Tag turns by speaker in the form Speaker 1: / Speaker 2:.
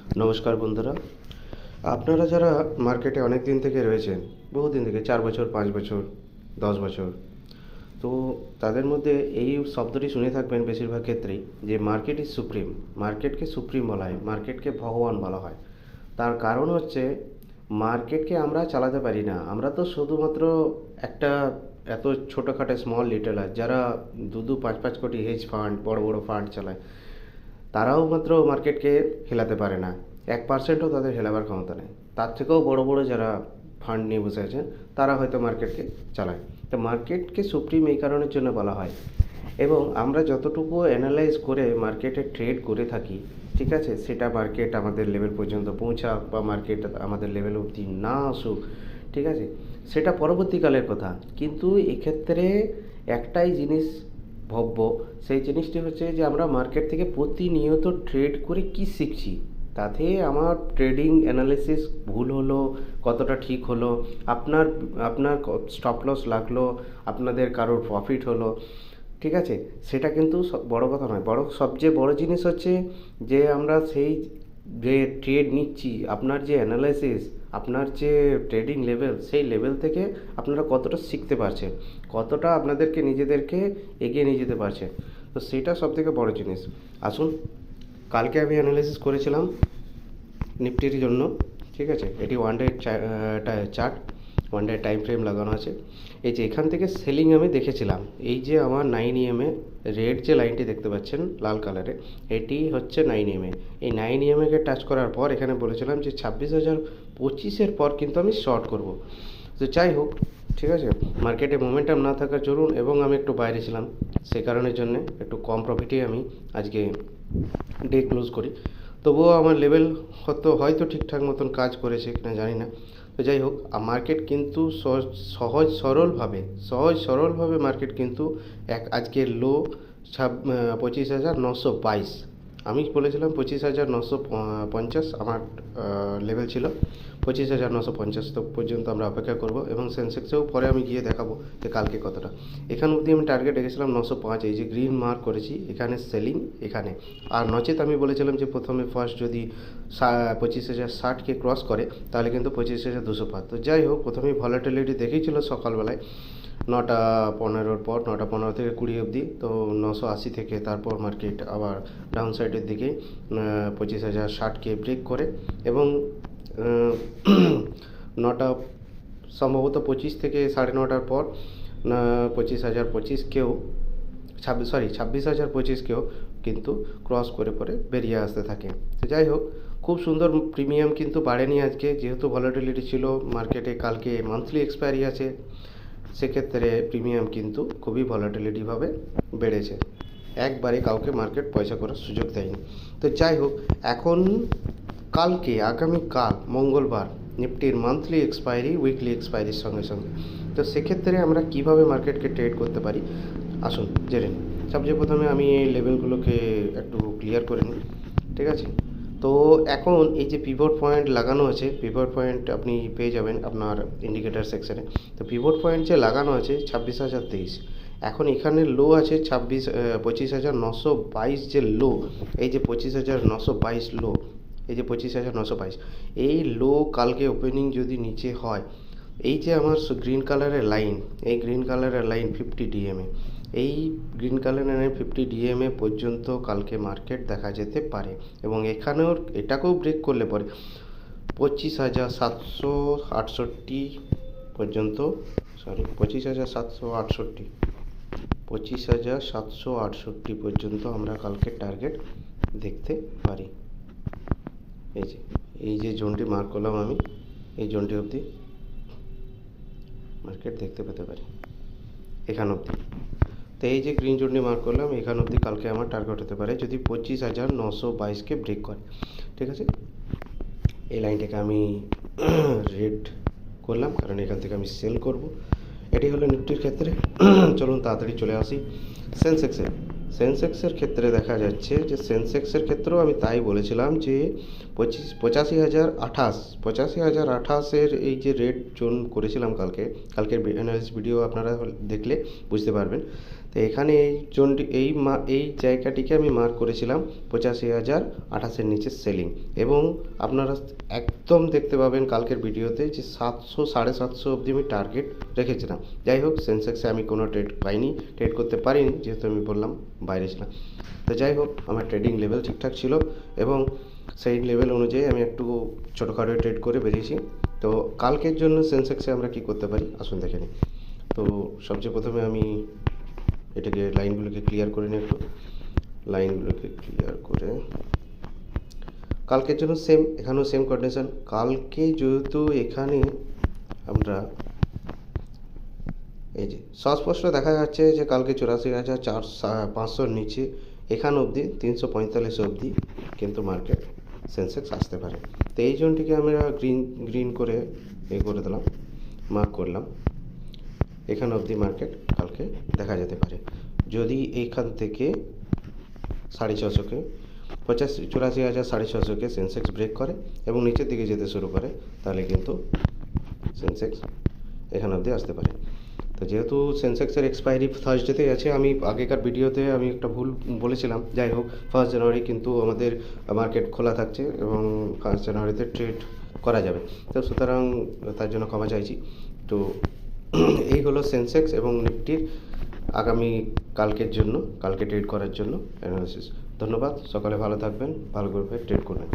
Speaker 1: নমস্কার বন্ধুরা, আপনারা যারা মার্কেটে অনেক দিন থেকে রয়েছেন, বহুদিন থেকে 4 বছর, 5 বছর, 10 বছর, তো তাদের মধ্যে এই শব্দটি শুনে থাকবেন বেশিরভাগ ক্ষেত্রেই যে মার্কেট ইজ সুপ্রিম। মার্কেটকে সুপ্রিম বলা হয়, মার্কেটকে ভগবান বলা হয়। তার কারণ হচ্ছে মার্কেটকে আমরা চালাতে পারি না। আমরা তো শুধুমাত্র একটা এত ছোটোখাটো স্মল লিটেলার যারা 2-5 কোটি হেজ ফান্ড, বড় বড় ফান্ড চালায়, তারাও মাত্র মার্কেটকে হেলাতে পারে না। 1%ও তাদের হেলাবার ক্ষমতা নেই। তার থেকেও বড় বড় যারা ফান্ড নিয়ে বসে আছেন, তারা হয়তো মার্কেটকে চালায়। তো মার্কেটকে সুপ্রিম এই কারণের জন্য বলা হয়। এবং আমরা যতটুকু অ্যানালাইজ করে মার্কেটে ট্রেড করে থাকি, ঠিক আছে, সেটা মার্কেট আমাদের লেভেল পর্যন্ত পৌঁছাক বা মার্কেট আমাদের লেভেল অবধি না আসুক, ঠিক আছে, সেটা পরবর্তীকালের কথা। কিন্তু এক্ষেত্রে একটাই জিনিস ভব্য, সেই জিনিসটি হচ্ছে যে আমরা মার্কেট থেকে প্রতিনিয়ত ট্রেড করে কি শিখছি। তাতে আমার ট্রেডিং অ্যানালিসিস ভুল হলো, কতটা ঠিক হলো, আপনার আপনার স্টপ লস লাগলো, আপনাদের কারোর প্রফিট হলো, ঠিক আছে, সেটা কিন্তু বড় কথা নয়। সবচেয়ে বড় জিনিস হচ্ছে যে আমরা সেই যে ট্রেড নিচ্ছি, আপনার যে অ্যানালাইসিস, আপনার যে ট্রেডিং লেভেল, সেই লেভেল থেকে আপনারা কতটা শিখতে পারছেন, কতটা আপনাদেরকে নিজেদেরকে এগিয়ে নিয়ে যেতে পারছেন। তো সেটা সবথেকে বড় জিনিস। আসুন, কালকে আমি অ্যানালাইসিস করেছিলাম নিফটির জন্য, ঠিক আছে। এটি one day chart, one day time frame লাগানো আছে। এই যে এখান থেকে সেলিং আমি দেখেছিলাম, এই যে আমার 9 EM রেড যে লাইনটি দেখতে পাচ্ছেন লাল কালারে, এটি হচ্ছে 9 EM। এই 9 EMকে টাচ করার পর এখানে বলেছিলাম যে 26,025 পর কিন্তু আমি শর্ট করব। তো যাই হোক, ঠিক আছে, মার্কেটে মোমেন্টাম না থাকার জরুন এবং আমি একটু বাইরে ছিলাম, সেই কারণের জন্যে একটু কম প্রফিটে আমি আজকে ডে ক্লোজ করি। তবুও আমার লেভেল হয়তো ঠিকঠাক মতন কাজ করেছে কিনা জানি না। তো যাই হোক, মার্কেট কিন্তু সহজ সরলভাবে মার্কেট কিন্তু আজকের লো 25,922। আমি বলেছিলাম 25,950 আমার লেভেল ছিল। 25,950 তো পর্যন্ত আমরা অপেক্ষা করব এবং সেন্সেক্সেও পরে আমি গিয়ে দেখাবো যে কালকে কতটা। এখান অবধি আমি টার্গেট রেখেছিলাম 905, এই যে গ্রিন মার্ক করেছি এখানে সেলিং এখানে। আর নচেত আমি বলেছিলাম যে প্রথমে ফার্স্ট যদি 25,060কে ক্রস করে তাহলে কিন্তু 25,200 পার। তো যাই হোক, প্রথমেই ভলাটিলিটি দেখেছিল সকালবেলায় 9:15 পর, 9:15 থেকে 20 অবধি, তো 980 থেকে তারপর মার্কেট আবার ডাউন সাইডের দিকে 25,060কে ব্রেক করে এবং 9টা সম্ভবত 25 থেকে 9:30 পর 25,025কেও 26,025কেও কিন্তু ক্রস করে বেরিয়ে আসতে থাকে। তো যাই হোক, খুব সুন্দর প্রিমিয়াম কিন্তু বাড়েনি আজকে, যেহেতু ভলাটিলিটি ছিল মার্কেটে। কালকে মান্থলি এক্সপায়ারি আছে, সেক্ষেত্রে প্রিমিয়াম কিন্তু খুবই ভলাটিলিটিভাবে বেড়েছে। একবারে কাউকে মার্কেট পয়সা করার সুযোগ দেয়নি। তো যাই হোক, এখন আগামীকাল মঙ্গলবার নিফটির মান্থলি এক্সপায়ারি, উইকলি এক্সপায়ারির সঙ্গে সঙ্গে। তো সেক্ষেত্রে আমরা কিভাবে মার্কেটকে ট্রেড করতে পারি আসুন জেনে নিই। সবচেয়ে প্রথমে আমি এই লেভেলগুলোকে একটু ক্লিয়ার করে নিই, ঠিক আছে। তো এখন এই যে পিভট পয়েন্ট লাগানো আছে, পিভট পয়েন্ট আপনি পেয়ে যাবেন আপনার ইন্ডিকেটার সেকশানে। তো পিভট পয়েন্ট যে লাগানো আছে 26,023, এখন এখানে লো আছে 25,922 যে লো, এই যে 25,922 লো, এই যে 25,922, এই লো কালকে ওপেনিং যদি নিচে হয়, এই যে আমার গ্রিন কালারের লাইন, এই গ্রিন কালারের লাইন 50 ডিএমএ, এই গ্রিন কালারের লাইন 50 ডিএমএ পর্যন্ত কালকে মার্কেট দেখা যেতে পারে। এবং এটাকেও ব্রেক করলে পরে 25,768 পর্যন্ত, 25,768 পর্যন্ত আমরা কালকে টার্গেট দেখতে পারি। এই যে জোনটি মার্ক করলাম আমি, এই জোনটি অবধি মার্কেট দেখতে পেতে পারি, এখান অবধি। তো এই যে গ্রিন জোনটি মার্ক করলাম, এখান অবধি কালকে আমার টার্গেট হতে পারে যদি 25,922কে ব্রেক করে, ঠিক আছে। এই লাইনটাকে আমি রেড করলাম, কারণ এখান থেকে আমি সেল করব। এটি হলো নিফটির ক্ষেত্রে। চলুন তাড়াতাড়ি চলে আসি সেন্সেক্সের ক্ষেত্রে। দেখা যাচ্ছে যে সেন্সেক্সের ক্ষেত্রেও আমি তাই বলেছিলাম যে 85,028 এই যে রেড জোন করেছিলাম কালকের অ্যানালিসিস ভিডিও আপনারা দেখলে বুঝতে পারবেন। তো এখানে এই জোনটি এই জায়গাটিকে আমি মার্ক করেছিলাম 85,028-এর নিচে সেলিং, এবং আপনারা একদম দেখতে পাবেন কালকের ভিডিওতে যে 700 750 অবধি আমি টার্গেট রেখেছিলাম। যাই হোক, সেন্সেক্সে আমি কোনো ট্রেড পাইনি, ট্রেড করতে পারিনি, যেহেতু আমি বললাম বাইরে ছিলাম। তো যাই হোক, আমার ট্রেডিং লেভেল ঠিকঠাক ছিল এবং সেই লেভেল অনুযায়ী আমি একটু ছোটোখাটো ট্রেড করে বেরিয়েছি। তো কালকের জন্য সেন্সেক্সে আমরা কি করতে পারি আসুন দেখে নিই। তো সবচেয়ে প্রথমে আমি এটাকে লাইনগুলোকে ক্লিয়ার করে নিই, একটু লাইনগুলোকে ক্লিয়ার করে কালকের জন্য সেম, এখানেও সেম কন্ডিশন। কালকে যেহেতু এখানে আমরা এই যে স্পষ্ট দেখা যাচ্ছে যে কালকে 84,500-র নিচে এখান অবধি 345 অবধি কিন্তু মার্কেট সেন্সেক্স আসতে পারে। তো এই জোনটিকে আমরা গ্রিন করে করে দিলাম, মার্ক করলাম। এখান অবধি মার্কেট কালকে দেখা যেতে পারে। যদি এইখান থেকে 650-কে 84,650-কে সেন্সেক্স ব্রেক করে এবং নিচের দিকে যেতে শুরু করে, তাহলে কিন্তু সেন্সেক্স এখান অবধি আসতে পারে। তো যেহেতু সেন্সেক্সের এক্সপায়ারি থার্সডেতেই আছে, আমি আগেকার ভিডিওতে আমি একটা ভুল বলেছিলাম। যাই হোক, 1 জানুয়ারি কিন্তু আমাদের মার্কেট খোলা থাকছে এবং 1 জানুয়ারিতে ট্রেড করা যাবে। তো সুতরাং তার জন্য ক্ষমা চাইছি। তো এই হলো সেন্সেক্স এবং নিফটির আগামী কালকের জন্য, কালকে ট্রেড করার জন্য অ্যানালিসিস। ধন্যবাদ, সকালে ভালো থাকবেন, ভালো করে ট্রেড করবেন।